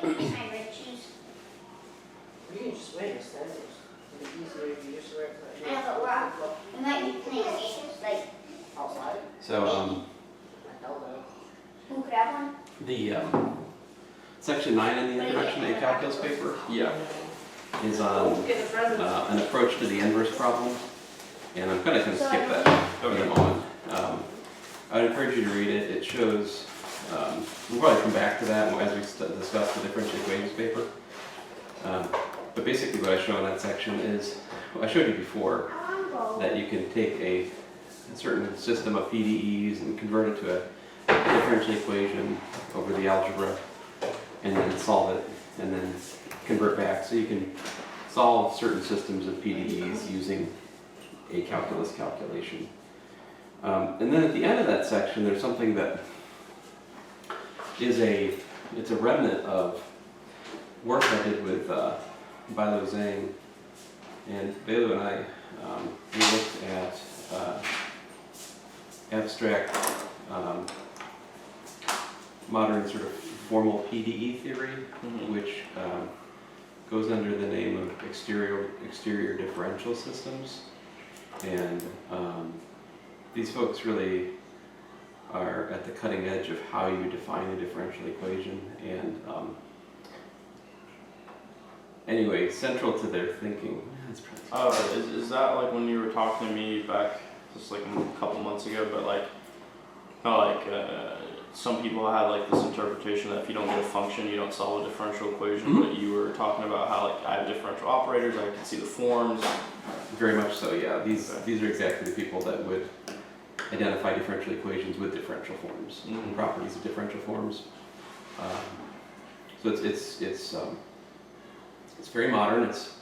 my red cheese. You can just wait instead. It'll be easier if you just wear it. I know, but we might be playing games, like, Outside? So I know that. who could have one? the section 9 in the Introduction to Calculus paper is on an approach to the inverse problem, and I'm going to skip that for the moment. I would encourage you to read it. It shows, we'll probably come back to that as we discuss the differential equations paper. But basically what I show in that section is, I showed you before, that you can take a certain system of PDEs and convert it to a differential equation over the algebra, and then solve it, and then convert back. So you can solve certain systems of PDEs using a calculus calculation. And then at the end of that section, there's something that is it's a remnant of work I did with Bailo Zhang, and Bailo and I, we looked at abstract modern sort of formal PDE theory, which goes under the name of exterior differential systems. And these folks really are at the cutting edge of how you define a differential equation. And anyway, central to their thinking. Is that like when you were talking to me back just like a couple months ago, but like some people have like this interpretation that if you don't get a function, you don't solve a differential equation. But you were talking about how like I have differential operators, I can see the forms. Very much so, yeah. These are exactly the people that would identify differential equations with differential forms and properties of differential forms. So it's very modern. It's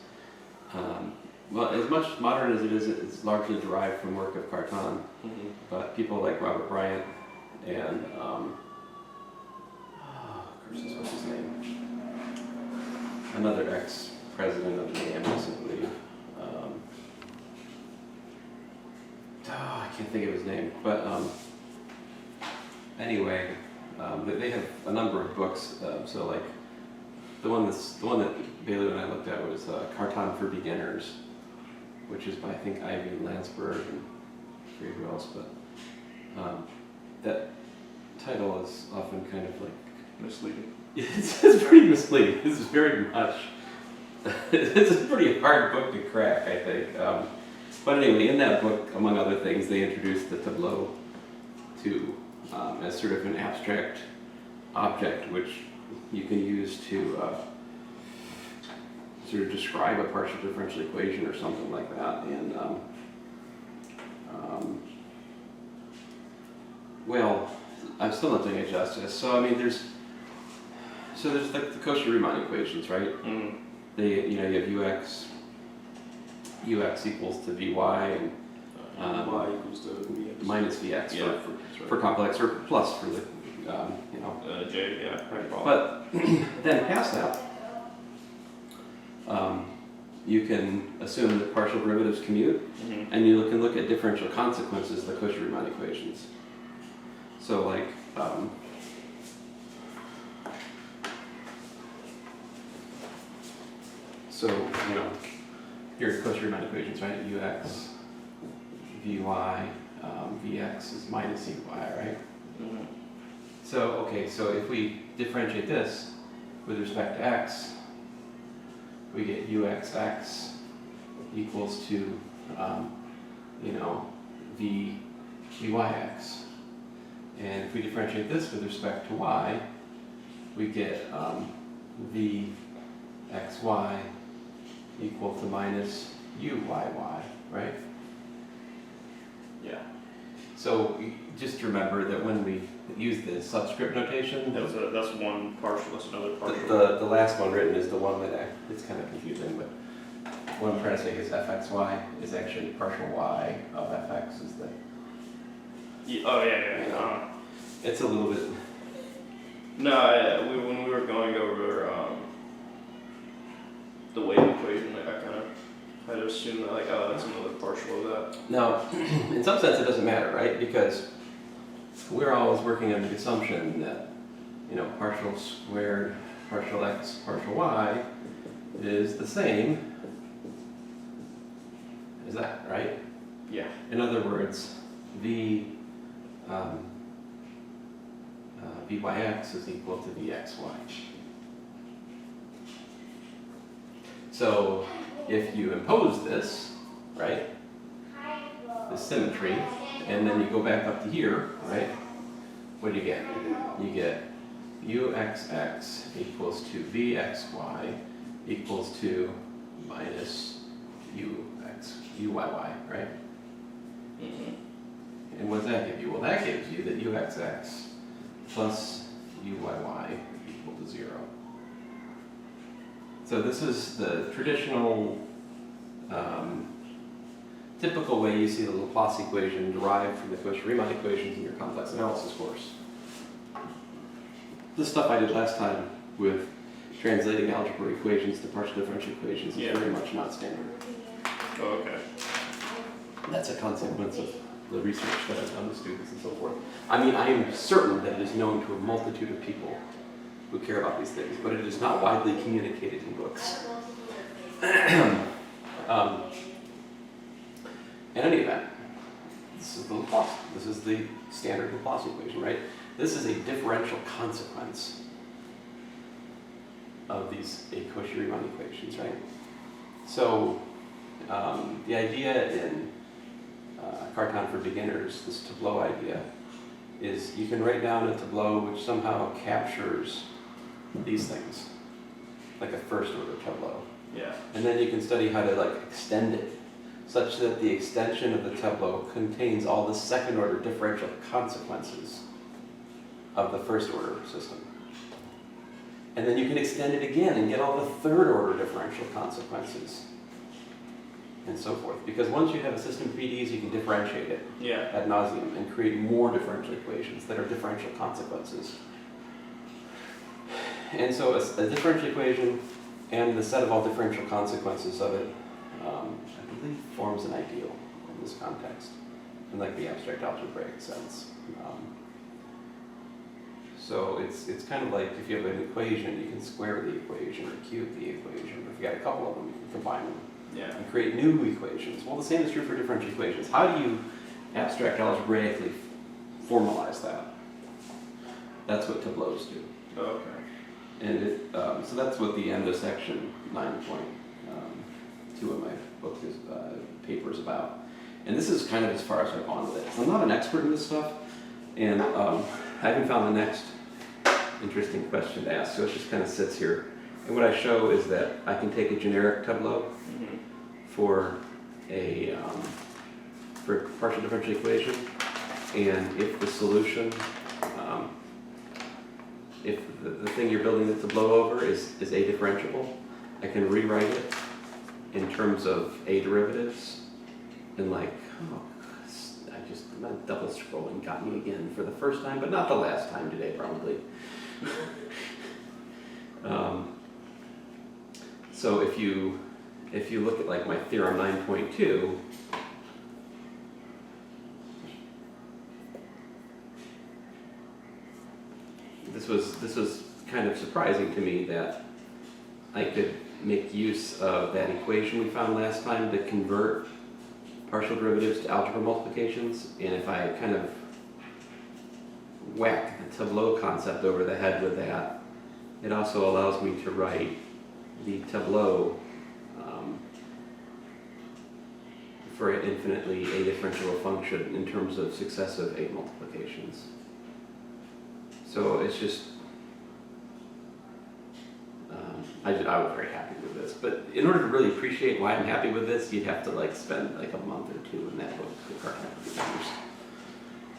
well, as much modern as it is, it's largely derived from work of Cartan. But people like Robert Bryant and what's his name? Another ex-president of the AMS, I believe. I can't think of his name, but anyway, they have a number of books. So like the one that Bailey and I looked at was Cartan for Beginners, which is by I think Ivy Landsberg and I forget who else, but that title is often kind of like Misleading. It's pretty misleading. This is very much. It's a pretty hard book to crack, I think. But anyway, in that book, among other things, they introduced the tableau to as sort of an abstract object which you can use to sort of describe a partial differential equation or something like that. And well, I'm still not doing it justice. So I mean, there's the Cauchy-Riemann equations, right? They, you have ux equals to vy and y equals to vx. Minus vx for complex, or plus for the j, yeah, right. But then past that, you can assume that partial derivatives commute, and you can look at differential consequences of the Cauchy-Riemann equations. So like here are Cauchy-Riemann equations, right? Ux, vy, vx is minus ey, right? So, okay, so if we differentiate this with respect to x, we get uxx equals to, vyx. And if we differentiate this with respect to y, we get vxy equal to minus uyy, right? Yeah. So just remember that when we use the subscript notation, That's one partial, that's another partial. the last one written is the one that it's kind of confusing, but what I'm trying to say is fxy is actually partial y of fx is the. Yeah. It's a little bit. No, when we were going over the wave equation, I kind of had to assume that that's another partial of that. Now, in some sense, it doesn't matter, right? Because we're always working under the assumption that partial squared partial x, partial y is the same as that, right? Yeah. In other words, vyx is equal to vxy. So if you impose this, right, this symmetry, and then you go back up to here, right, what do you get? You get uxx equals to vxy equals to minus uyy, right? Mm-hmm. And what does that give you? Well, that gives you that uxx plus uyy equal to 0. So this is the traditional, typical way you see the Laplace equation derived from the Cauchy-Riemann equations in your complex analysis course. The stuff I did last time with translating algebra equations to partial differential equations is very much not standard. Oh, okay. That's a consequence of the research that I've done with students and so forth. I mean, I am certain that it is known to a multitude of people who care about these things, but it is not widely communicated in books. In any event, this is the Laplace. This is the standard Laplace equation, right? This is a differential consequence of these Cauchy-Riemann equations, right? So the idea in Cartan for beginners, this tableau idea, is you can write down a tableau which somehow captures these things, like a first order tableau. Yeah. And then you can study how to like extend it, such that the extension of the tableau contains all the second order differential consequences of the first order system. And then you can extend it again and get all the third order differential consequences, and so forth. Because once you have a system of PDEs, you can differentiate it ad nauseum and create more differential equations that are differential consequences. And so a differential equation and the set of all differential consequences of it, I believe, forms an ideal in this context, in like the abstract algebraic sense. So it's kind of like if you have an equation, you can square the equation or cube the equation. Or if you got a couple of them, you can combine them and create new equations. Well, the same is true for differential equations. How do you abstract algebraically formalize that? That's what tableaus do. Okay. And so that's what the end of section 9.2 of my book is, paper is about. And this is kind of as far as I've gone with it. So I'm not an expert in this stuff, and I haven't found the next interesting question to ask, so it just kind of sits here. And what I show is that I can take a generic tableau for a partial differential equation, and if the solution, if the thing you're building the tableau over is a differentiable, I can rewrite it in terms of a derivatives, and like, my double scrolling got me again for the first time, but not the last time today, probably. So if you look at like my theorem 9.2, this was kind of surprising to me that I could make use of that equation we found last time to convert partial derivatives to algebra multiplications, and if I kind of whack the tableau concept over the head with that, it also allows me to write the tableau for an infinitely a-differential function in terms of successive a multiplications. So it's just, I was very happy with this. But in order to really appreciate why I'm happy with this, you'd have to like spend like a month or two in that book for Cartan for beginners.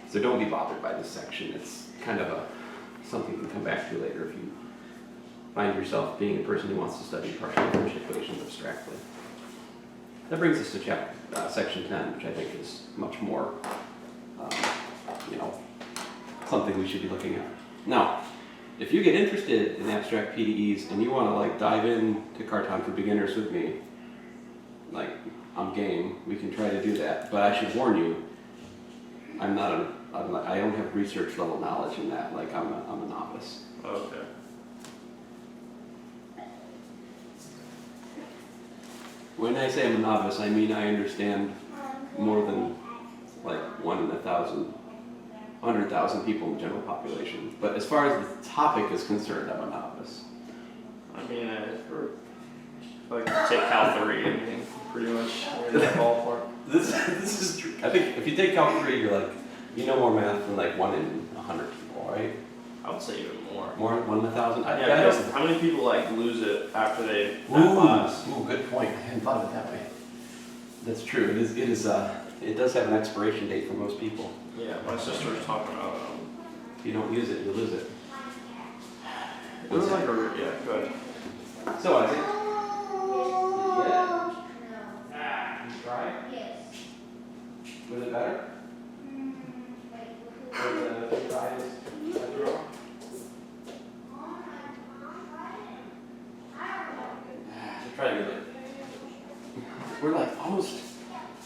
So don't be bothered by this section. It's kind of something you can come back to later if you find yourself being a person who wants to study partial differential equations abstractly. That brings us to section 10, which I think is much more, something we should be looking at. Now, if you get interested in abstract PDEs and you want to like dive in to Cartan for beginners with me, like I'm game, we can try to do that. But I should warn you, I don't have research level knowledge in that. Like I'm a novice. Okay. When I say I'm a novice, I mean I understand more than like 1 in 1,000, 100,000 people in the general population. But as far as the topic is concerned, I'm a novice. I mean, like take Cal 3, I mean, pretty much in that ballpark. This is true. I think if you take Cal 3, you're like, you know more math than like 1 in 100 people, right? I would say even more. More than 1 in 1,000? Yeah, because how many people like lose it after they that class? Ooh, good point. I hadn't thought of it that way. That's true. It does have an expiration date for most people. Yeah, my sister was talking about If you don't use it, you lose it. it was like a, yeah, go ahead. So, Isaac, No. you try? Yes. Was it better? Or the try is try to do it. We're like almost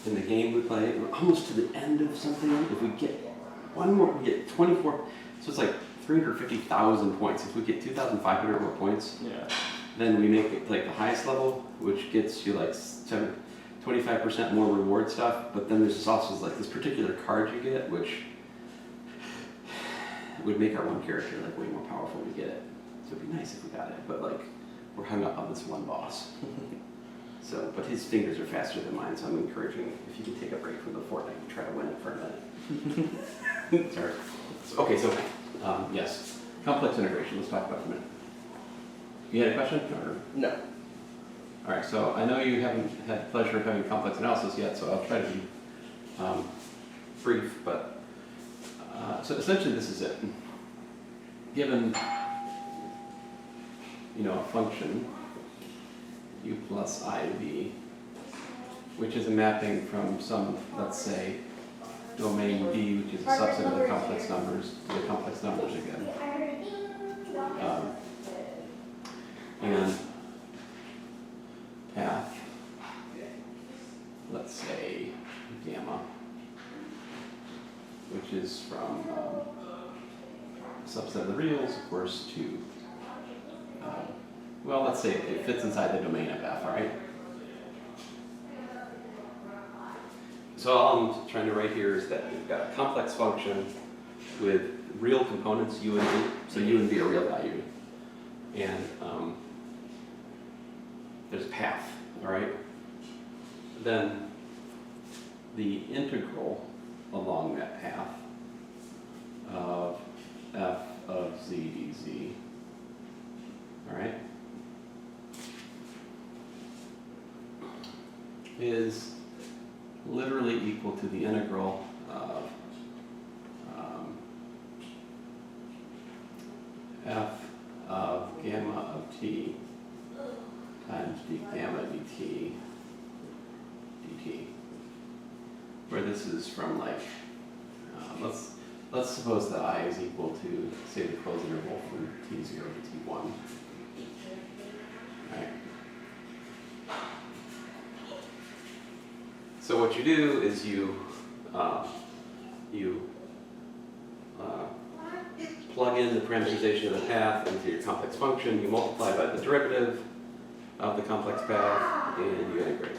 in the game we play. We're almost to the end of something. If we get one more, we get 24. So it's like 350,000 points. If we get 2,500 more points, Yeah. then we make it like the highest level, which gets you like 25% more reward stuff. But then there's also like this particular card you get, which would make our one character like way more powerful when we get it. So it'd be nice if we got it, but like we're hung up on this one boss. So, but his fingers are faster than mine, so I'm encouraging if you can take a break from the Fortnite and try to win it for a minute. Sorry. Okay, so yes, complex integration. Let's talk about it a minute. You had a question? Or? No. All right. So I know you haven't had the pleasure of having complex analysis yet, so I'll try to be brief. But so essentially, this is it. Given a function u plus iv, which is a mapping from some, let's say, domain D, which is a subset of the complex numbers again. And path, let's say, gamma, which is from a subset of the reals, of course, to well, let's say it fits inside the domain of f, all right? So all I'm trying to write here is that we've got a complex function with real components, u and v. So u and v are real value. And there's a path, all right? Then the integral along that path of f of z dz, all right, is literally equal to the integral of f of gamma of t times d gamma dt dt, where this is from like let's suppose that I is equal to, say, the closed interval from t0 to t1. Right. So what you do is you plug in the parameterization of the path into your complex function, you multiply by the derivative of the complex path, and you integrate.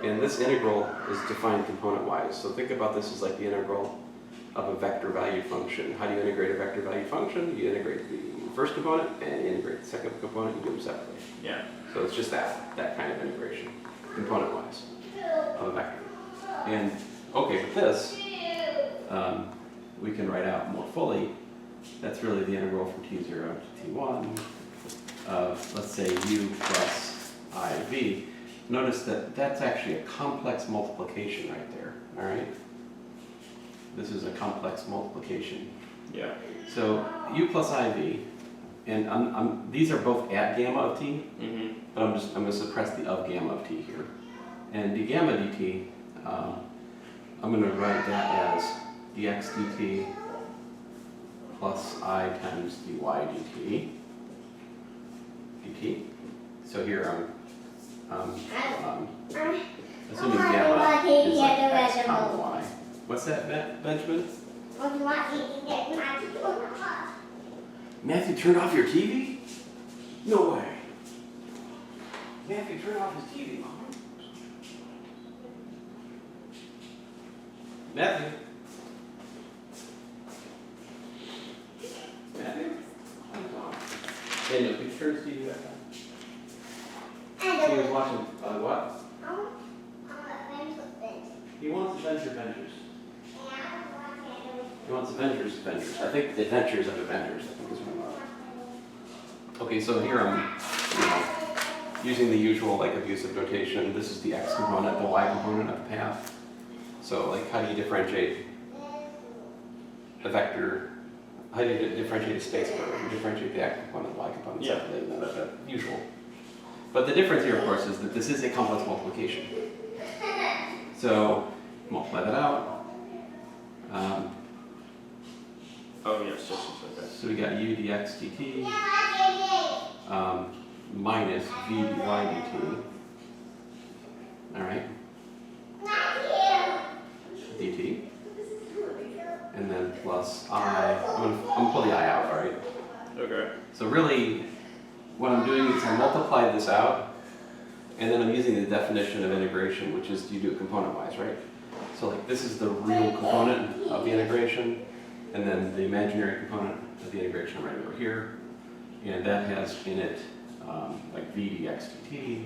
And this integral is defined component-wise. So think about this as like the integral of a vector value function. How do you integrate a vector value function? You integrate the first component and integrate the second component, you do them separately. Yeah. So it's just that kind of integration, component-wise, of a vector. And okay, with this, we can write out more fully. That's really the integral from t0 to t1 of, let's say, u plus iv. Notice that that's actually a complex multiplication right there, all right? This is a complex multiplication. Yeah. So u plus iv, and these are both at gamma of t, but I'm going to suppress the of gamma of t here. And d gamma dt, I'm going to write that as dx dt plus I times dy dt. So here I'm assuming gamma is like x comma y. What's that, Benjamin? Matthew turned off your TV? No way. Matthew, turn off his TV. Matthew? Matthew? Daniel, could you turn his TV back on? He was watching, what? He wants Avengers. He wants Avengers. I think the Adventures of Avengers, I think is what. Okay, so here I'm, using the usual like abusive notation. This is the x component, the y component of the path. So like how do you differentiate a vector? How do you differentiate a space curve? You differentiate the x component, the y component, Yeah. something like that, usual. But the difference here, of course, is that this is a complex multiplication. So multiply that out. Oh yes, okay. So we got u dx dt minus v dy dt. All right. dt. And then plus I. I'm gonna pull the I out. All right. Okay. So really, what I'm doing is I multiply this out, and then I'm using the definition of integration, which is you do it component-wise, right? So like this is the real component of the integration, and then the imaginary component of the integration right over here, and that has in it like v dx dt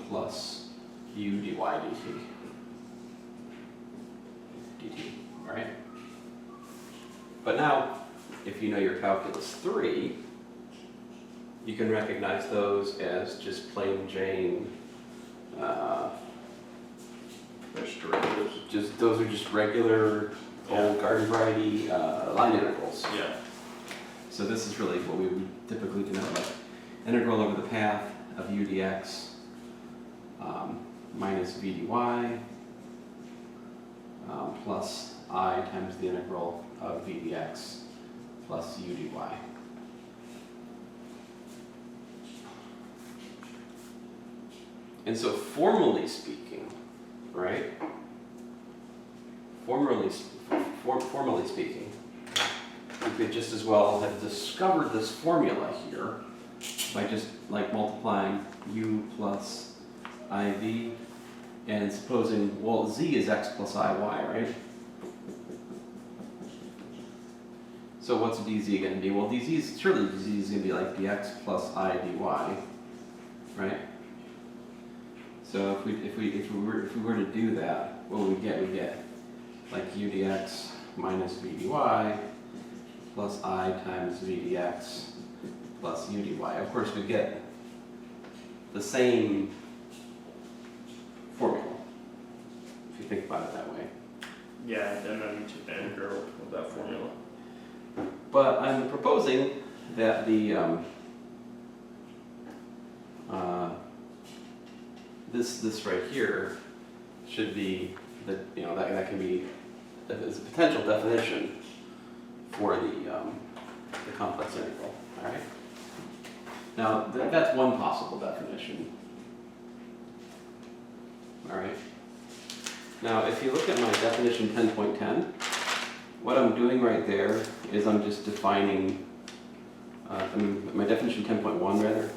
plus u dy dt, all right? But now, if you know your calculus 3, you can recognize those as just plain Jane. Those are just regular old garden variety line integrals. Yeah. So this is really what we would typically denote like integral over the path of u dx minus v dy plus I times the integral of v dx plus u dy. And so formally speaking, right? Formally speaking, we could just as well have discovered this formula here by just like multiplying u plus iv and supposing, well, z is x plus iy, right? So what's dz going to be? Well, surely dz is going to be like dx plus I dy, right? So if we were to do that, what would we get? We get like u dx minus v dy plus I times v dx plus u dy. Of course, we get the same formula, if you think about it that way. Yeah, and then you take the integral of that formula. But I'm proposing that the this right here should be that can be as a potential definition for the complex integral. All right. Now that's one possible definition. All right. Now if you look at my definition 10.10, what I'm doing right there is I'm just defining. My definition 10.1 rather.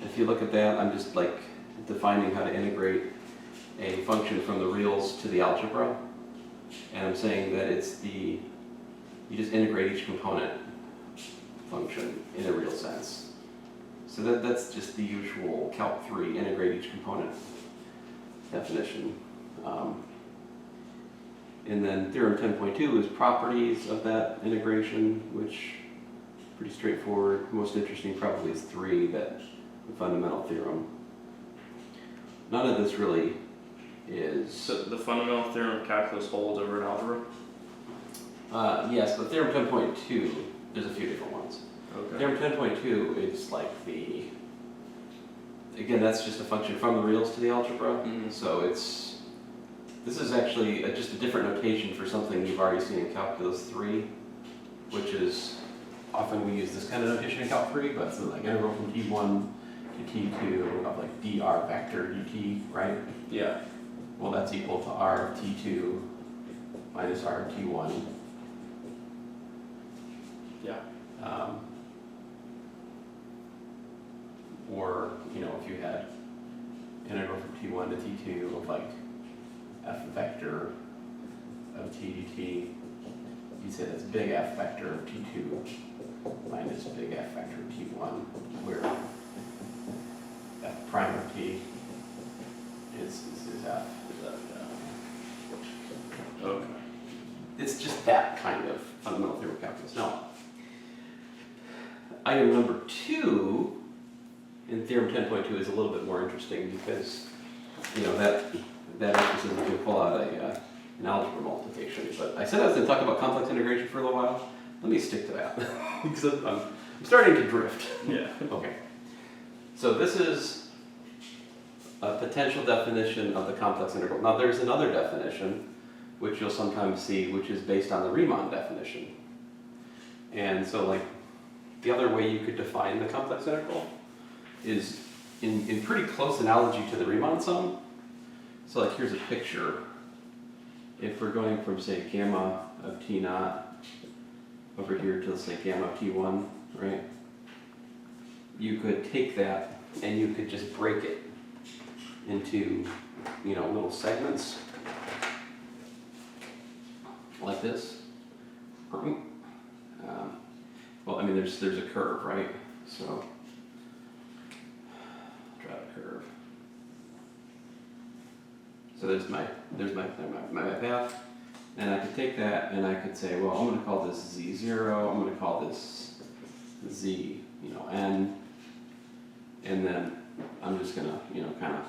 If you look at that, I'm just like defining how to integrate a function from the reals to the algebra, and I'm saying that you just integrate each component function in a real sense. So that's just the usual Calc 3, integrate each component definition. And then Theorem 10.2 is properties of that integration, which pretty straightforward. Most interesting probably is 3, that the fundamental theorem. None of this really is. So the fundamental theorem of calculus holds over an algebra? Yes, but Theorem 10.2, there's a few different ones. Okay. Theorem 10.2 is like again, that's just a function from the reals to the algebra. Mm-hmm. So this is actually just a different notation for something you've already seen in Calculus 3, which is, often we use this kind of notation in Calc 3, but it's like integral from t1 to t2 of like dr vector dt, right? Yeah. Well, that's equal to r of t2 minus r of t1. Yeah. Or, you know, if you had integral from t1 to t2 of like f vector of t dt, you'd say that's big F vector of t2 minus big F vector of t1, where f prime of t is f. Okay. It's just that kind of fundamental theorem calculus. Now, item number 2 in theorem 10.2 is a little bit more interesting because, you know, that emphasis is to pull out an algebra multiplication. But I said I was going to talk about complex integration for a little while. Let me stick to that because I'm starting to drift. Yeah. Okay. So this is a potential definition of the complex integral. Now there's another definition which you'll sometimes see, which is based on the Riemann definition. And so like the other way you could define the complex integral is in pretty close analogy to the Riemann sum. So like here's a picture. If we're going from say gamma of t naught over here to let's say gamma of t1, right? You could take that and you could just break it into, you know, little segments like this. Well, I mean, there's a curve, right? So draw a curve. So there's my path, and I could take that and I could say, well, I'm going to call this z0. I'm going to call this z, you know, n, and then I'm just going to, you know, kind of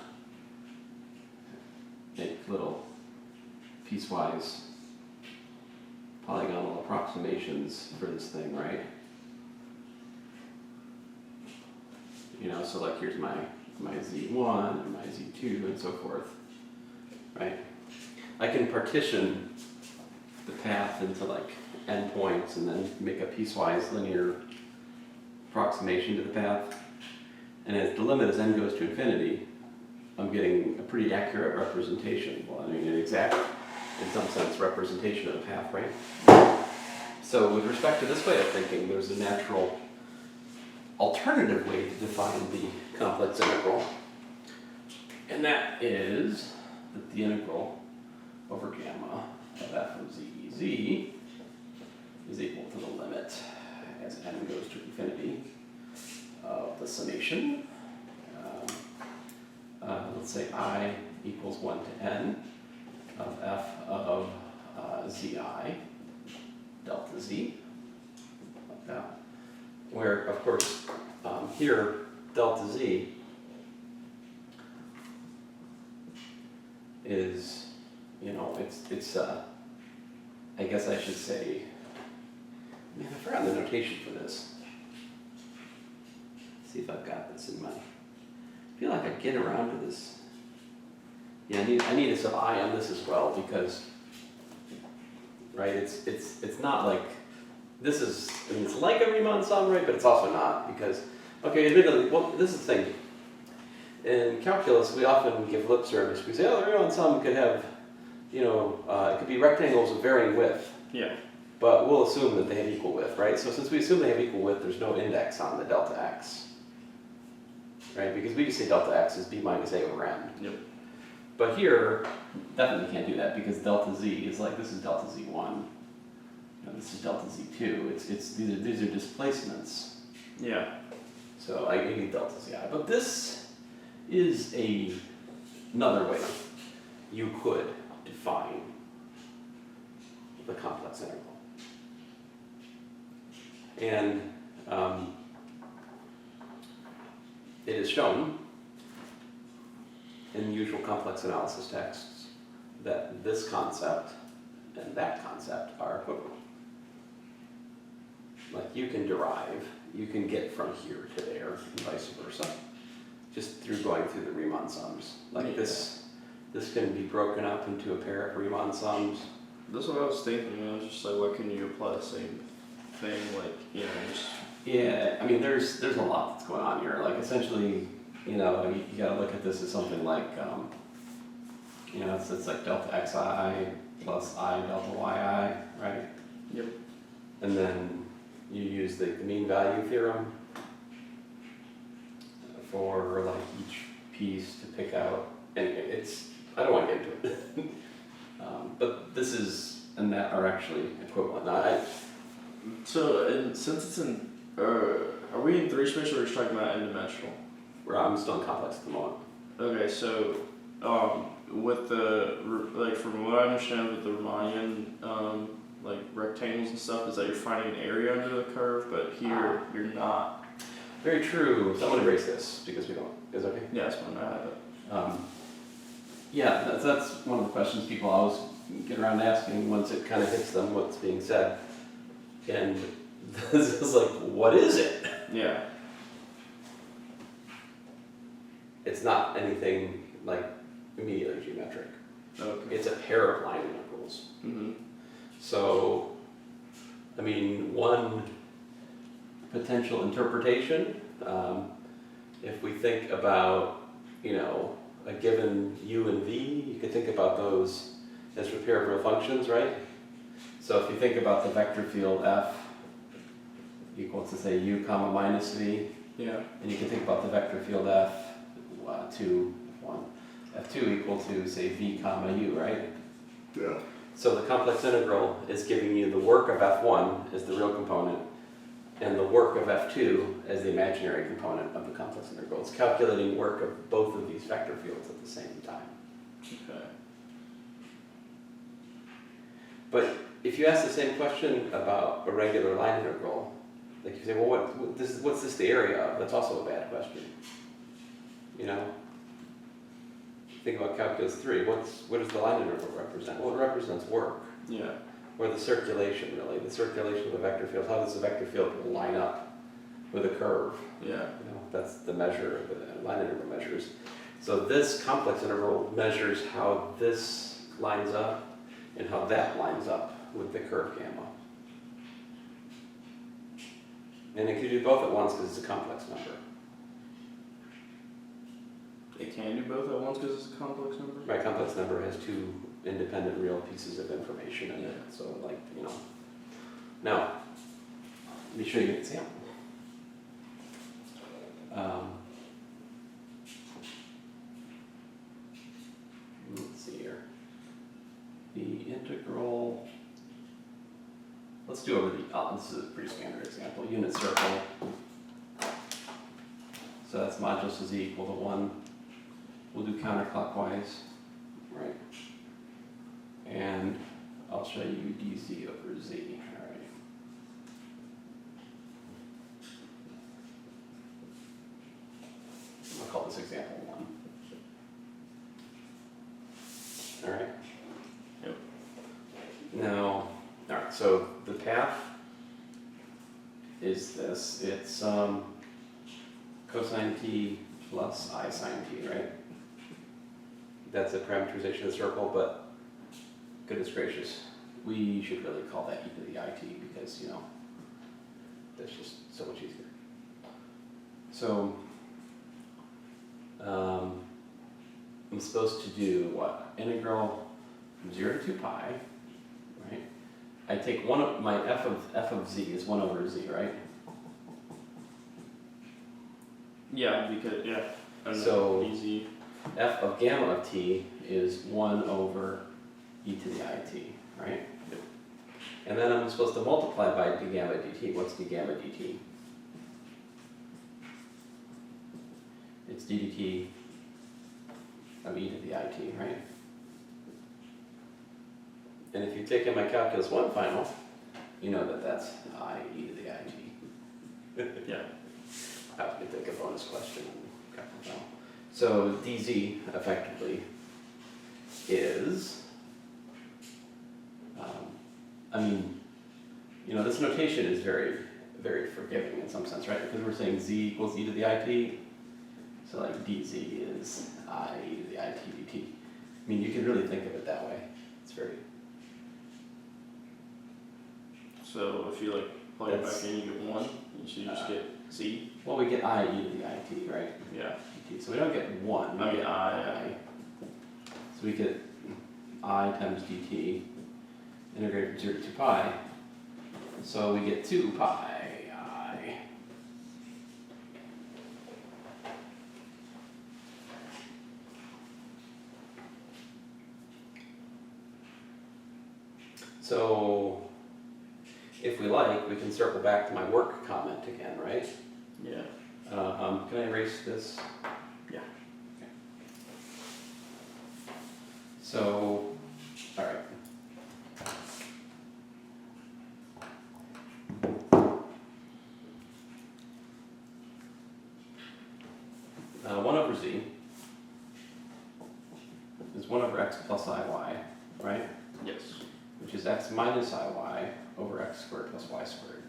make little piecewise polygonal approximations for this thing, right? You know, so like here's my z1 and my z2 and so forth, right? I can partition the path into like endpoints and then make a piecewise linear approximation to the path. And as the limit as n goes to infinity, I'm getting a pretty accurate representation. Well, I mean, an exact, in some sense, representation of the path, right? So with respect to this way of thinking, there's a natural alternative way to define the complex integral. And that is that the integral over gamma of f of z is equal to the limit as n goes to infinity of the summation. Let's say I equals 1 to n of f of zi delta z, like that. Where, of course, here delta z is, you know, it's I guess I should say, man, I forgot the notation for this. Let's see if I've got this in my, I feel like I get around to this. Yeah, I need a sub I on this as well because, right, it's not like, this is, I mean, it's like a Riemann sum, right, but it's also not because, okay, admittedly, well, this is the thing. In calculus, we often give lip service. We say, oh, the Riemann sum could have, you know, it could be rectangles of varying width. Yeah. But we'll assume that they have equal width, right? So since we assume they have equal width, there's no index on the delta x, right? Because we just say delta x is b minus a over n. Yep. But here, definitely can't do that because delta z is like, this is delta z1, you know, this is delta z2. These are displacements. Yeah. So I need delta zi. But this is another way you could define the complex integral. And it is shown in usual complex analysis texts that this concept and that concept are equivalent. Like you can derive, you can get from here to there and vice versa, just through going through the Riemann sums. Like this can be broken up into a pair of Riemann sums. That's what I was thinking. I was just like, what can you apply the same thing? Like, you know, just. Yeah, I mean, there's a lot that's going on here. Like essentially, you know, you gotta look at this as something like, you know, it's like delta xi plus I delta yi, right? Yep. And then you use the mean value theorem for like each piece to pick out, and I don't want to get into it. But this is and that are actually equivalent. Now, So, and since it's in, are we in 3 space or are we just talking about n-dimensional? I'm still in complex at the moment. Okay, so, with the, like, from what I understand with the Riemann, like, rectangles and stuff, is that you're finding an area under the curve, but here, you're not. Very true. Someone erase this, because we don't, is it okay? Yeah, that's fine, I have it. Yeah, that's one of the questions people always get around asking once it kind of hits them what's being said. And this is like, what is it? Yeah. It's not anything like immediately geometric. Okay. It's a pair of line integrals. Mm-hmm. So, I mean, one potential interpretation, if we think about, a given u and v, you could think about those as a pair of real functions, right? So if you think about the vector field f equal to, say, u comma minus v, Yeah. and you can think about the vector field f2 equal to, say, v comma u, right? Yeah. So the complex integral is giving you the work of f1 as the real component, and the work of f2 as the imaginary component of the complex integral. It's calculating work of both of these vector fields at the same time. Okay. But if you ask the same question about a regular line integral, like you say, well, what's this the area of? That's also a bad question. Think about calculus 3. What does the line integral represent? Well, it represents work. Yeah. Or the circulation, really. The circulation of the vector field. How does the vector field line up with a curve? Yeah. That's the measure of the line integral measures. So this complex integral measures how this lines up and how that lines up with the curve gamma. And it can do both at once because it's a complex number. It can do both at once because it's a complex number? My complex number has two independent real pieces of information in it. So Now, let me show you an example. Let's see here. The integral, let's do over this is a pretty standard example, unit circle. So that's modulus of z equal to 1. We'll do counterclockwise, right? And I'll show you dz over z, all right? I'll call this example 1. All right? Yep. Now, all right, so the path is this. It's cosine t plus I sine t, right? That's a parameterization of the circle, but goodness gracious, we should really call that e to the it because, that's just so much easier. So, I'm supposed to do what? Integral from 0 to 2 pi, right? I take one of my f of z is 1 over z, right? Yeah, because, yeah. And So- easy. F of gamma of t is 1 over e to the it, right? Yep. And then I'm supposed to multiply by d gamma dt. What's d gamma dt? It's d dt of e to the it, right? And if you've taken my calculus 1 final, you know that that's I e to the it. Yeah. I was going to take a bonus question. So dz effectively is, this notation is very, very forgiving in some sense, right? Because we're saying z equals e to the it, so like dz is I e to the it dt. I mean, you can really think of it that way. It's very... So if you plug it back in, you get 1, so you just get z. Well, we get I e to the it, right? Yeah. dt. So we don't get 1, we I mean, get I. So we get I times dt integrated from 0 to 2 pi. So we get 2 pi I. So, if we like, we can circle back to my work comment again, right? Yeah. Can I erase this? Yeah. Okay. So, all right. One over z is 1 over x plus iy, right? Yes. Which is x minus iy over x squared plus y squared.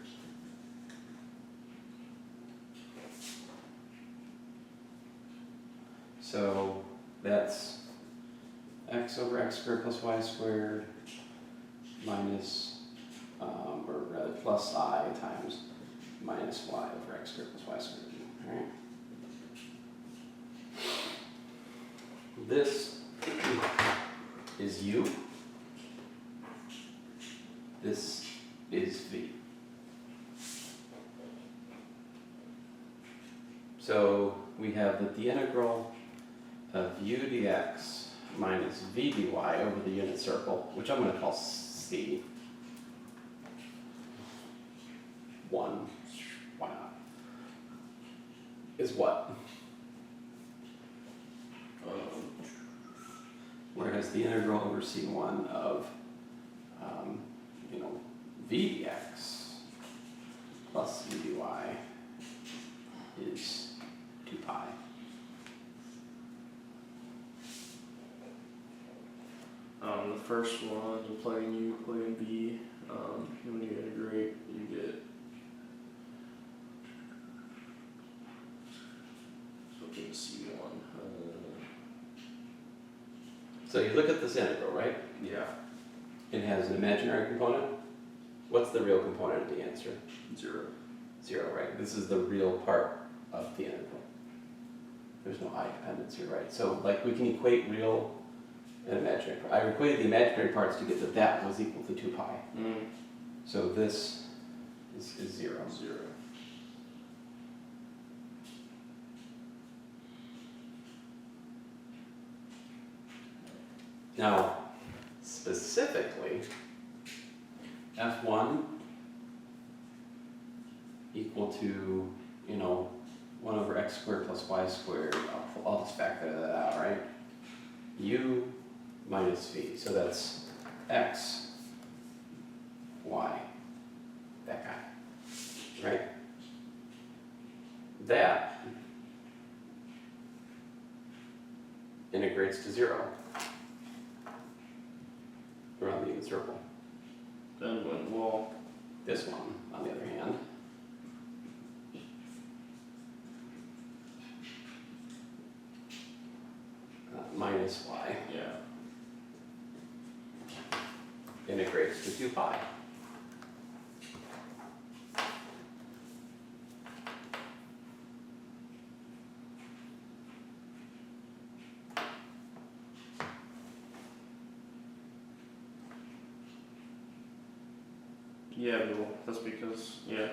So that's x over x squared plus y squared minus, or rather plus I times minus y over x squared plus y squared, all right? This is u. This is v. So we have that the integral of u dx minus v dy over the unit circle, which I'm going to call c. 1, why not? Is what? Whereas the integral over c1 of, v dx plus v dy is 2 pi. The first one, you're plugging u, plugging v. And when you integrate, you get. So getting c1. So you look at this integral, right? Yeah. It has an imaginary component. What's the real component of the answer? 0. 0, right? This is the real part of the integral. There's no I dependence here, right? So like we can equate real and imaginary. I equated the imaginary parts to get that was equal to 2 pi. So this is 0. 0. Now, specifically, f1 equal to, 1 over x squared plus y squared. I'll just factor that out, right? U minus v. So that's x, y, that guy, right? That integrates to 0 around the unit circle. Then when, well, This one, on the other hand, minus y yeah. integrates to 2 pi. Yeah, well, that's because, yeah.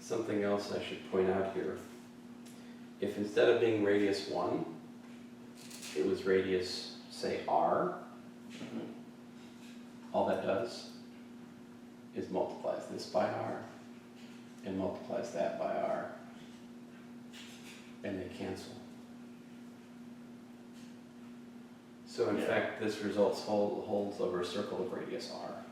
Something else I should point out here. If instead of being radius 1, it was radius, say, r, all that does is multiplies this by r and multiplies that by r, and they cancel. So in Yeah. fact, this results holds over a circle of radius r.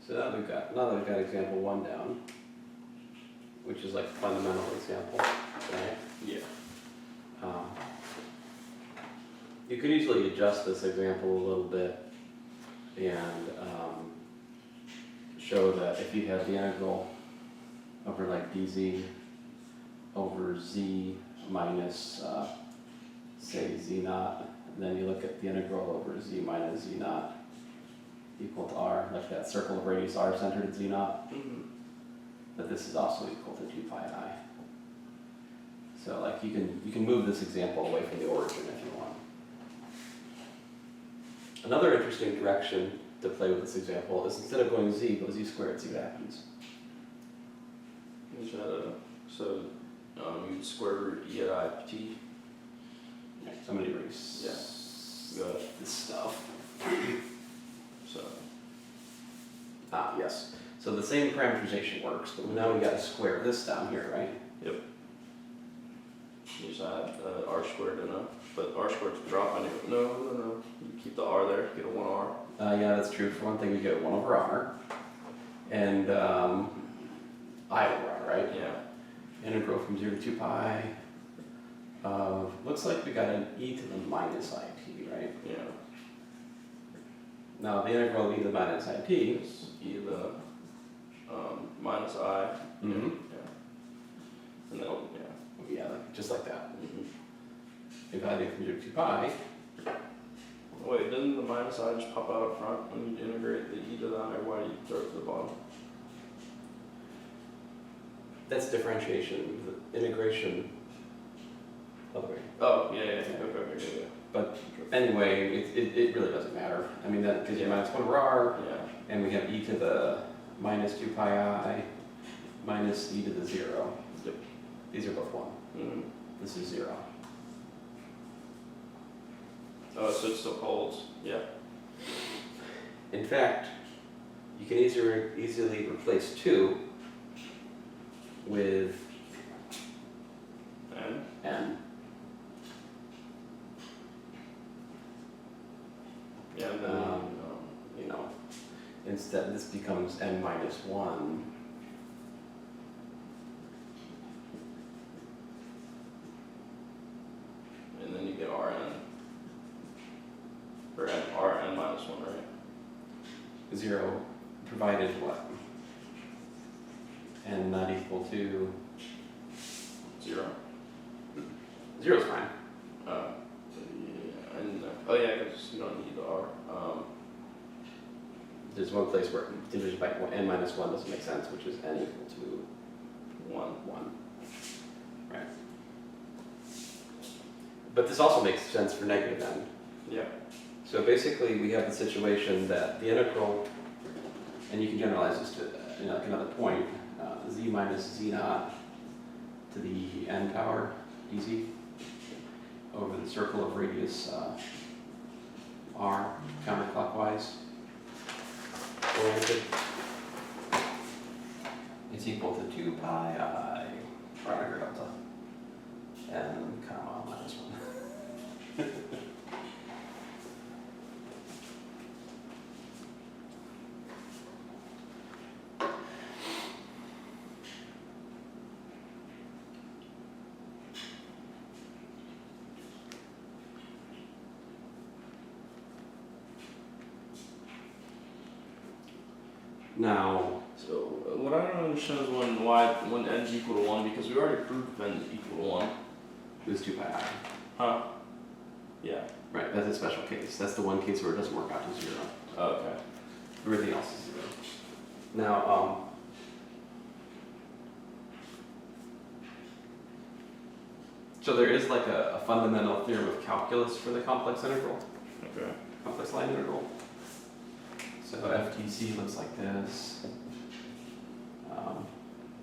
So now that we've got example 1 down, which is like a fundamental example, right? Yeah. You could easily adjust this example a little bit and show that if you have the integral over like dz over z minus, say, z naught, and then you look at the integral over z minus z naught equal to r, like that circle of radius r centered at z naught, that this is also equal to 2 pi I. So like you can move this example away from the origin if you want. Another interesting direction to play with this example is instead of going z, go z squared, see what happens. So you'd square root e at I t. Right, so I'm going to erase Good. this stuff. So Yes. So the same parameterization works, but now we got to square this down here, right? you just add r squared in a, but r squared's drop on you. No. You keep the r there. Get a 1r. Yeah, that's true. For one thing, we get 1 over r, and I over r, right? Yeah. Integral from 0 to 2 pi. Looks like we got an e to the minus it, right? Yeah. Now the integral of e to the minus it. It's e to the minus I. Mm-hmm. Yeah. And then Yeah, just like that. Mhm. Evaluate from 0 to 2 pi. Wait, didn't the minus I just pop out up front when you integrate the e to the I? Why do you throw it to the bottom? That's differentiation. The integration. Other way. Oh, yeah. Okay. But anyway, it really doesn't matter. I mean, that gives you minus 1 over r, Yeah. and we have e to the minus 2 pi I minus e to the 0. Yep. These are both 1. Mm-hmm. This is 0. Oh, so it still holds. Yeah. In fact, you can easily replace 2 with And n. yeah, and then You know, instead this becomes n minus 1. and then you get Rn. Or Rn minus 1, right? 0 provided what? N not equal to 0. 0 is fine. Yeah, and because you don't need the R. There's one place where division by n minus 1 doesn't make sense, which is n equal to 1. Right. But this also makes sense for negative n. Yeah. So basically we have the situation that the integral, and you can generalize this to like another point, z minus z naught to the n power dz over the circle of radius r counterclockwise oriented. It's equal to 2 pi I Kronecker delta n comma minus 1. Now, So what I don't understand is when n's equal to 1, because we already proved n's equal to 1. this 2 pi I. Huh? Yeah. Right, that's a special case. That's the one case where it doesn't work out to 0. Okay. Everything else is 0. Now, so there is like a fundamental theorem of calculus for the complex integral, Okay. complex line integral. So FTC looks like this.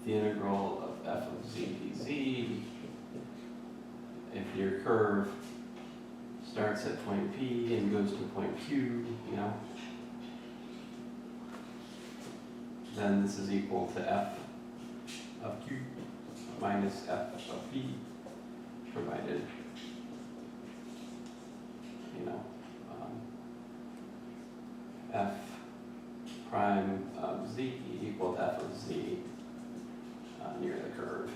The integral of f of z dz, if your curve starts at point P and goes to point Q, then this is equal to f of Q minus f of P, provided, f prime of z equal to f of z near the curve.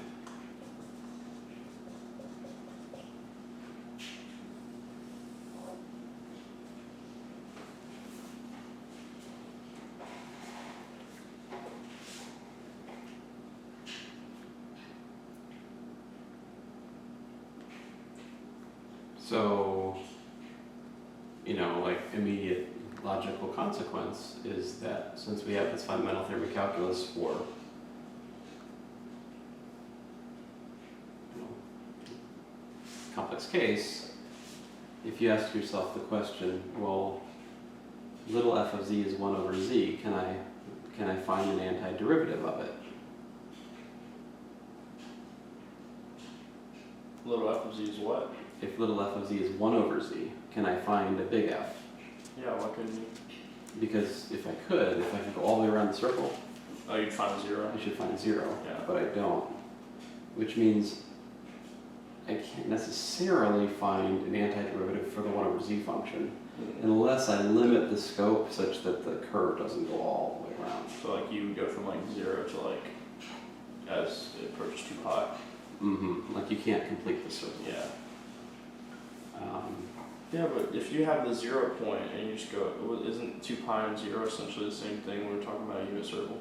So, like immediate logical consequence is that since we have this fundamental theorem of calculus for case, if you ask yourself the question, well, little f of z is 1 over z, can I find an antiderivative of it? Little f of z is what? If little f of z is 1 over z, can I find a big F? Yeah, why couldn't you? Because if I could go all the way around the circle, Oh, you'd find a 0. I should find 0, Yeah. but I don't. Which means I can't necessarily find an antiderivative for the 1 over z function unless I limit the scope such that the curve doesn't go all the way around. So like you would go from like 0 to like as it approaches 2 pi. Mm-hmm. Like you can't complete the circle. Yeah. Um, Yeah, but if you have the 0 point and you just go, isn't 2 pi and 0 essentially the same thing when we're talking about a unit circle?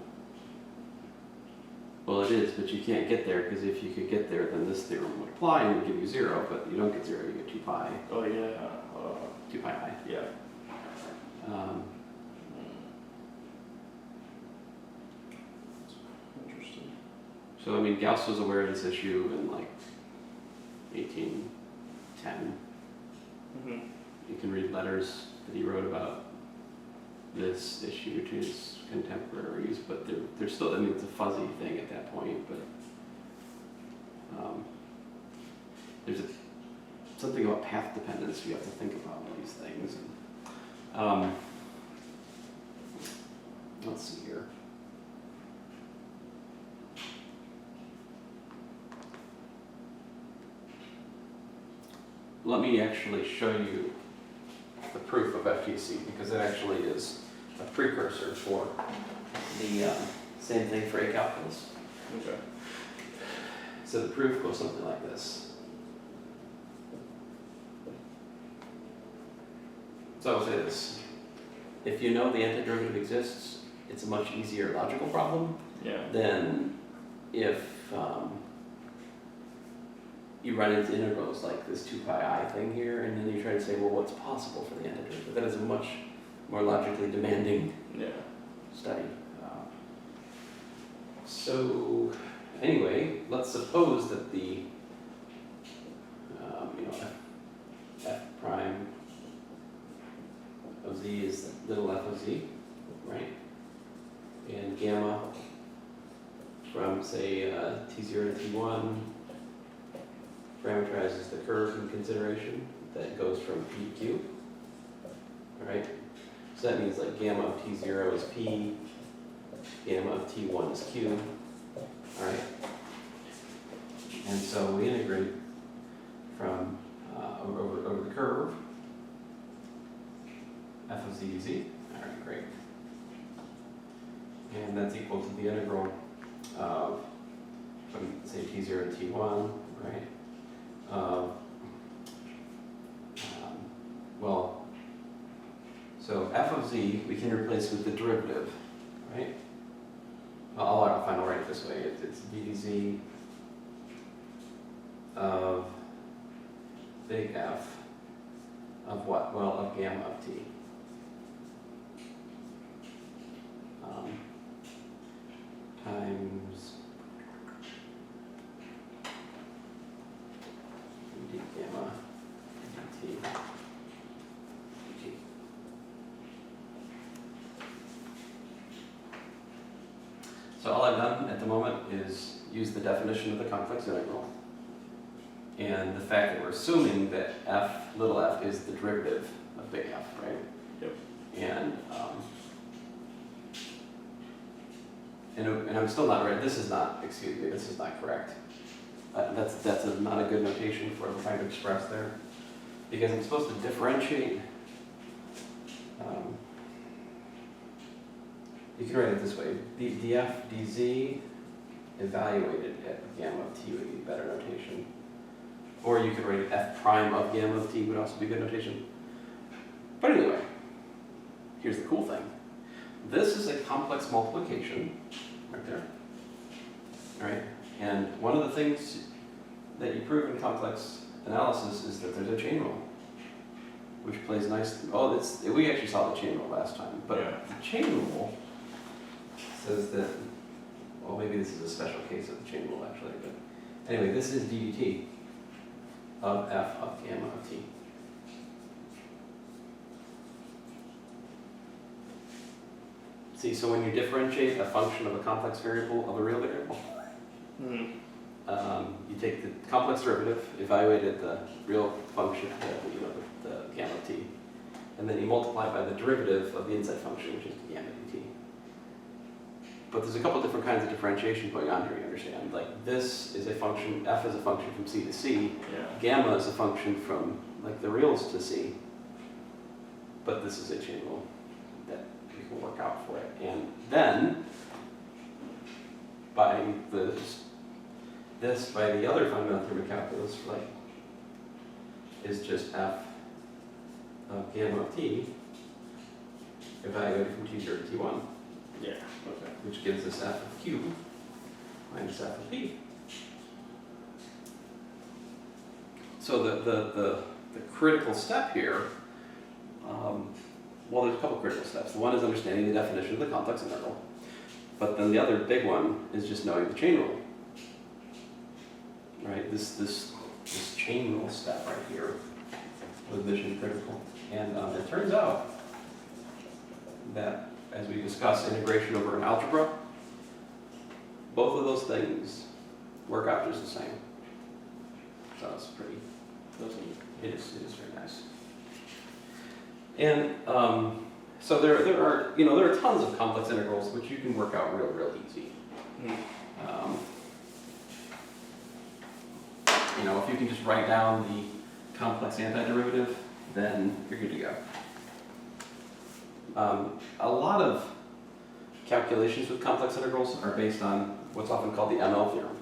well, it is, but you can't get there because if you could get there, then this theorem would apply and would give you 0, but you don't get 0, you get 2 pi. Oh yeah. 2 pi I. Yeah. Um, Interesting. so, I mean, Gauss was aware of this issue in like 1810. Mm-hmm. You can read letters that he wrote about this issue to his contemporaries, but they're still, I mean, it's a fuzzy thing at that point, but there's something about path dependence you have to think about these things. And, let's see here. Let me actually show you the proof of FTC, because it actually is a precursor for the same thing for A calculus. Okay. So the proof goes something like this. So I'll say this. If you know the antiderivative exists, it's a much easier logical problem Yeah. than if you run into integrals like this 2 pi I thing here, and then you try to say, well, what's possible for the antiderivative? That is a much more logically demanding Yeah. study. So anyway, let's suppose that the f prime of z is little f of z, right? And gamma from say t0 to t1 parameterizes the curve in consideration that goes from p to q, right? So that means like gamma of t0 is p, gamma of t1 is q, all right? And so we integrate from over the curve, f of z dz, all right, great. And that's equal to the integral of, from say t0 to t1, right? Well, so f of z we can replace with the derivative, right? I'll find, I'll write it this way. It's ddz of big F of what? Well, of gamma of t. Times d gamma dt dt. So all I've done at the moment is use the definition of the complex integral and the fact that we're assuming that f, little f, is the derivative of big F, right? Yep. And I'm still not right. This is not, excuse me, this is not correct. That's not a good notation for what I'm trying to express there, because I'm supposed to differentiate. You can write it this way: df dz evaluated at gamma of t would be better notation, or you could write f prime of gamma of t would also be good notation. But anyway, here's the cool thing: this is a complex multiplication, right there. All right. And one of the things that you prove in complex analysis is that there's a chain rule, which plays nicely. Oh, we actually saw the chain rule last time, but Yeah. the chain rule says that, well, maybe this is a special case of the chain rule actually, but anyway, this is ddt. of f of gamma of t. See, so when you differentiate a function of a complex variable of a real variable, you take the complex derivative, evaluate it the real function, the gamma of t, and then you multiply by the derivative of the inside function, which is gamma dt. But there's a couple different kinds of differentiation going on here, you understand. Like this is a function, f is a function from c to c, gamma is a function from like the reals to c, but this is a chain rule that we can work out for it. And then, by the other fundamental theorem of calculus, like, is just f of gamma of t evaluated from t0 to t1. Yeah, okay. Which gives us f of q minus f of p. So the critical step here, well, there's a couple critical steps. One is understanding the definition of the complex integral, but then the other big one is just knowing the chain rule. Right? This chain rule step right here was mission critical, and it turns out that, as we discussed integration over an algebra, both of those things work out just the same. So it's pretty, it is very nice. And so there are tons of complex integrals which you can work out real easy. If you can just write down the complex antiderivative, then you're good to go. A lot of calculations with complex integrals are based on what's often called the ML theorem.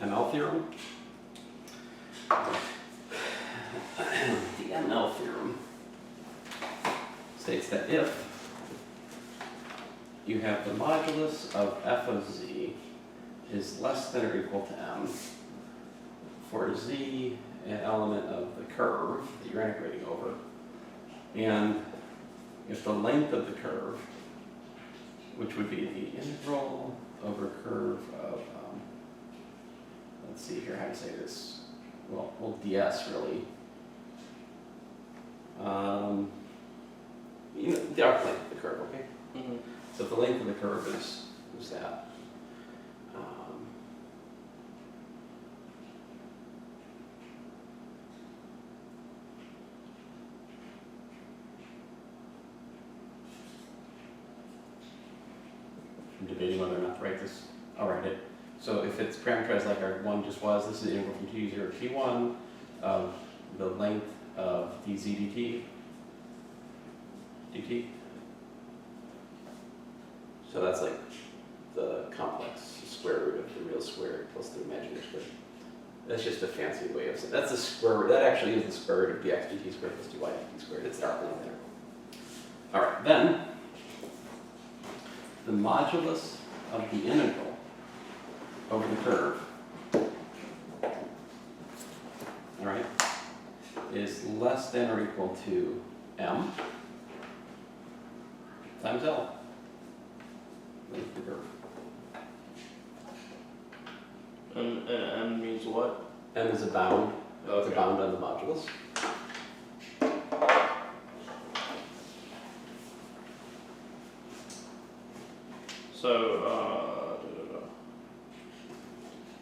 ML theorem? The ML theorem states that if you have the modulus of f of z is less than or equal to m for z, an element of the curve that you're integrating over, and if the length of the curve, which would be the integral over curve of, let's see here how to say this, well ds really, the arc length of the curve, okay? Mm-hmm. So if the length of the curve is that, I'm debating whether or not to write this. I'll write it. So if it's parameterized like our one just was, this is the integral from t0 to t1 of the length of dz dt. So that's like the complex square root of the real squared plus the imaginary squared. That's just a fancy way of saying that's the square root. That actually is the square root of dx dt squared plus dy dt squared. It's the arc length integral. All right, then the modulus of the integral over the curve, all right, is less than or equal to m times L. Length of the curve. And M means what? M is a bound. Okay. It's a bound on the modulus.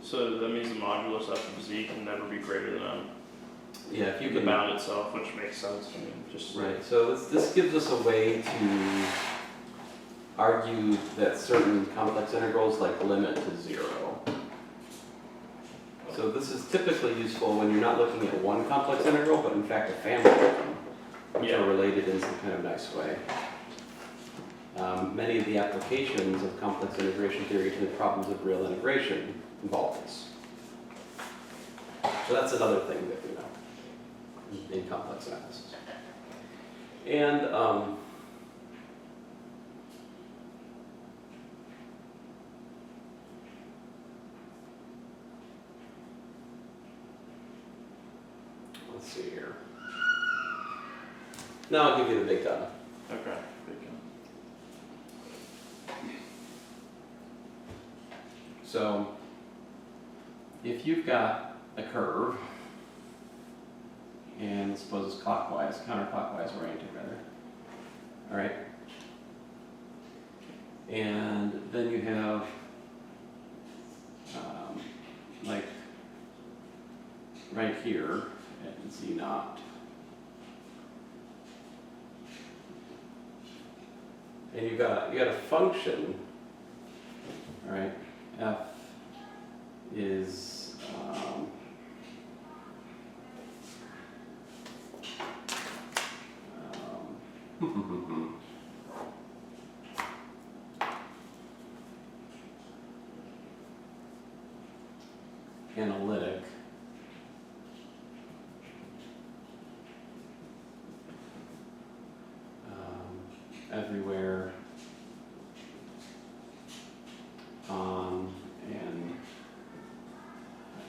So that means the modulus f of z can never be greater than m. Yeah, if you The can. bound itself, which makes sense. I mean, just Right. So this gives us a way to argue that certain complex integrals like limit to 0. So this is typically useful when you're not looking at one complex integral, but in fact a family of them, which are related in some kind of nice way. Many of the applications of complex integration theory to the problems of real integration involve this. So that's another thing that we know in complex analysis. And let's see here. Now I'll give you the big gun. okay. So if you've got a curve, and suppose it's clockwise, counterclockwise oriented rather, all right? And then you have like right here at Z naught. And you got a function, all right? F is analytic. Everywhere on and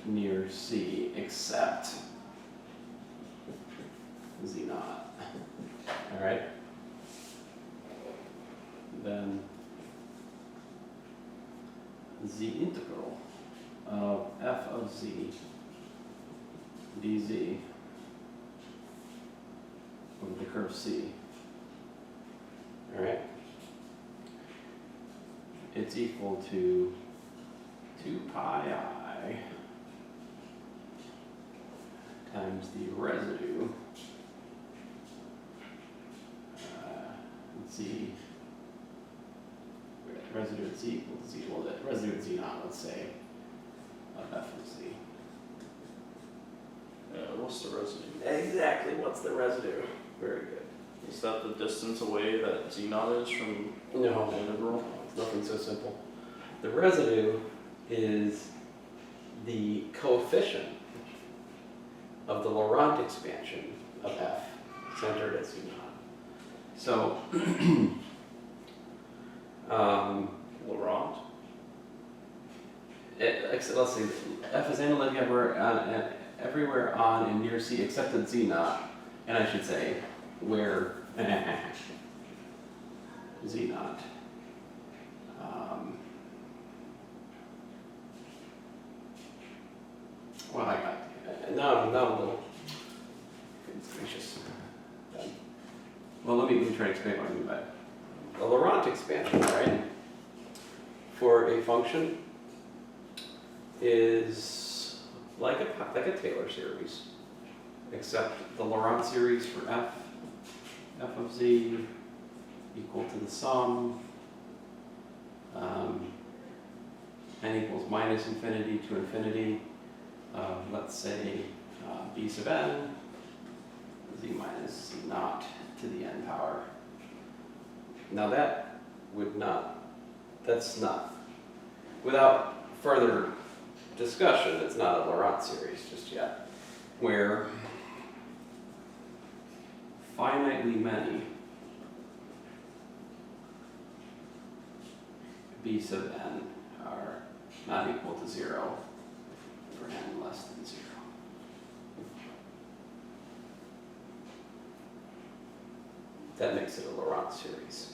near C except Z naught. All right. Then Z integral of f of Z dz over the curve C. All right. It's equal to 2 pi I times the residue Z, residue at Z equals Z, well, the residue at Z naught, let's say, of f of Z. What's the residue? Exactly, what's the residue? Very good. Is that the distance away that Z naught is from No, the integral? it's nothing so simple. The residue is the coefficient of the Laurent expansion of f centered at Z naught. So, Laurent? let's see, f is analytic everywhere on and near C except at Z naught, and I should say where Z naught well, I got now I'm a little gracious. Well, let me try to explain what I mean by it. The Laurent expansion, right, for a function is like a Taylor series, except the Laurent series for f of Z equal to the sum n equals minus infinity to infinity of, let's say, b sub n, Z minus Z naught to the n power. Now that's not, without further discussion, it's not a Laurent series just yet, where finitely many b sub n are not equal to 0 for n less than 0. That makes it a Laurent series.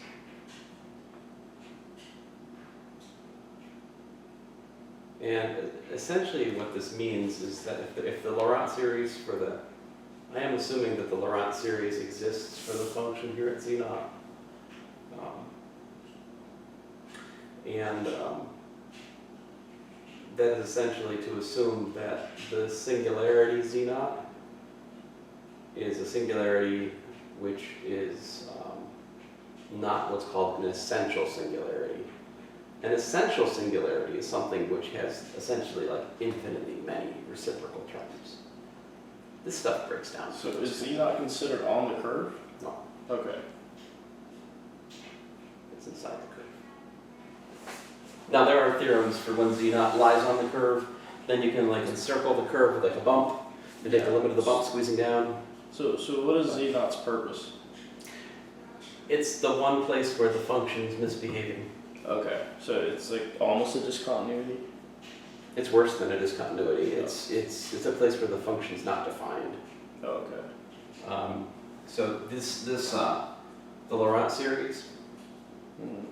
And essentially what this means is that if the Laurent series for the, I am assuming that the Laurent series exists for the function here at Z naught. That is essentially to assume that the singularity Z naught is a singularity which is not what's called an essential singularity. An essential singularity is something which has essentially like infinitely many reciprocal terms. This stuff breaks down. So is Z naught considered on the curve? No, Okay. it's inside the curve. Now there are theorems for when Z naught lies on the curve, then you can like encircle the curve with like a bump, and take the limit of the bump squeezing down. So what is Z naught's purpose? It's the one place where the function is misbehaving. Okay, so it's like almost a discontinuity? It's worse than a discontinuity. It's a place where the function's not defined. Okay. So the Laurent series, Hmm.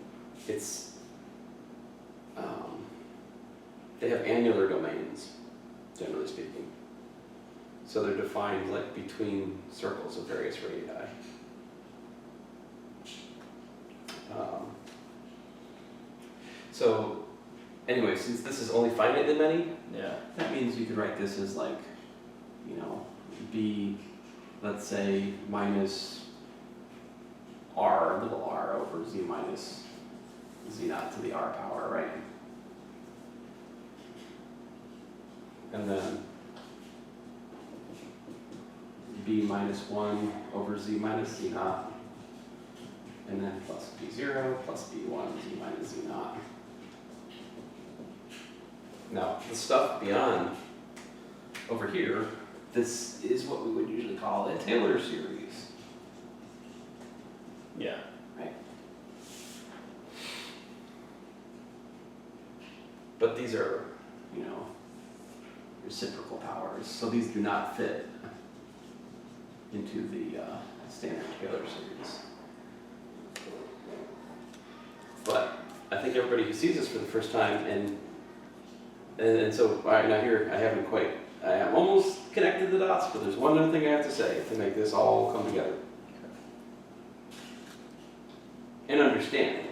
it's they have annular domains, generally speaking. So they're defined like between circles of various radii. So anyway, since this is only finitely many, Yeah. that means you could write this as like, you know, b, let's say, minus r, little r over z minus z naught to the r power, right? And then b minus 1 over z minus z naught, and then plus b0 plus b1 z minus z naught. Now, the stuff beyond over here, this is what we would usually call a Taylor series, Yeah. right? But these are, you know, reciprocal powers, so these do not fit into the standard Taylor series. But I think everybody who sees this for the first time, and so, all right, now here, I am almost connected the dots, but there's one other thing I have to say to make this all come together. And understand,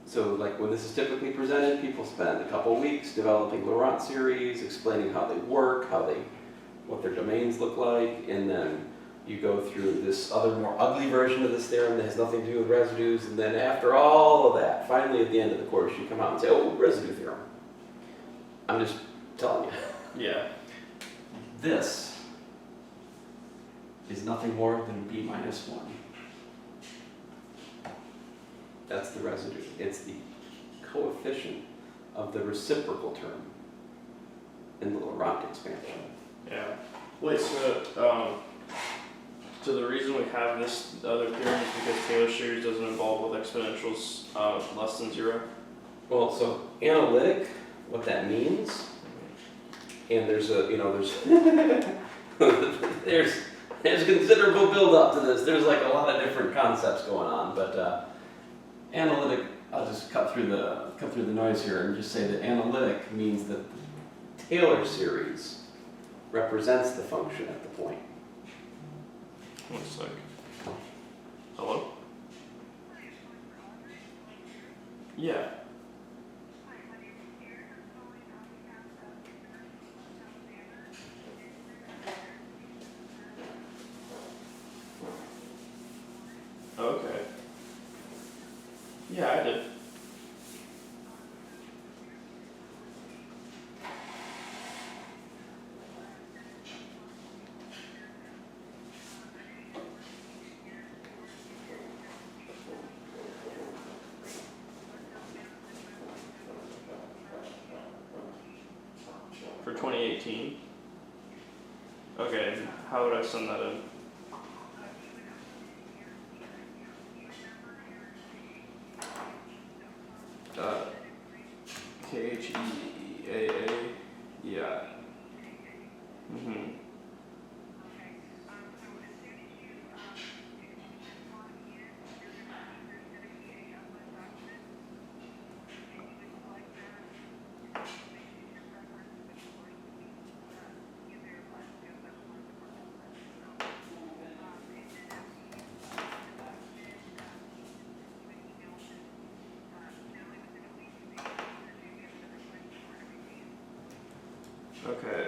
so like when this is typically presented, people spend a couple weeks developing Laurent series, explaining how they work, what their domains look like, and then you go through this other more ugly version of this theorem that has nothing to do with residues, and then after all of that, finally at the end of the course, you come out and say, oh, residue theorem. I'm just telling you. Yeah. This is nothing more than b minus 1. That's the residue. It's the coefficient of the reciprocal term in the Laurent expansion. Yeah. Wait, so the reason we have this other theorem is because Taylor series doesn't involve with exponentials less than 0? Well, so analytic, what that means, and there's there's considerable build up to this. There's like a lot of different concepts going on, but analytic, I'll just cut through the noise here and just say that analytic means that the Taylor series represents the function at the point. One sec. Hello? Yeah. Okay. Yeah, I did. For 2018? Okay, and how would I send that in? KHEAA, yeah. Okay,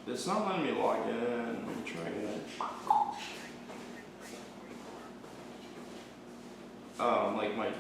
it's not letting me log in. Let me try again. Like my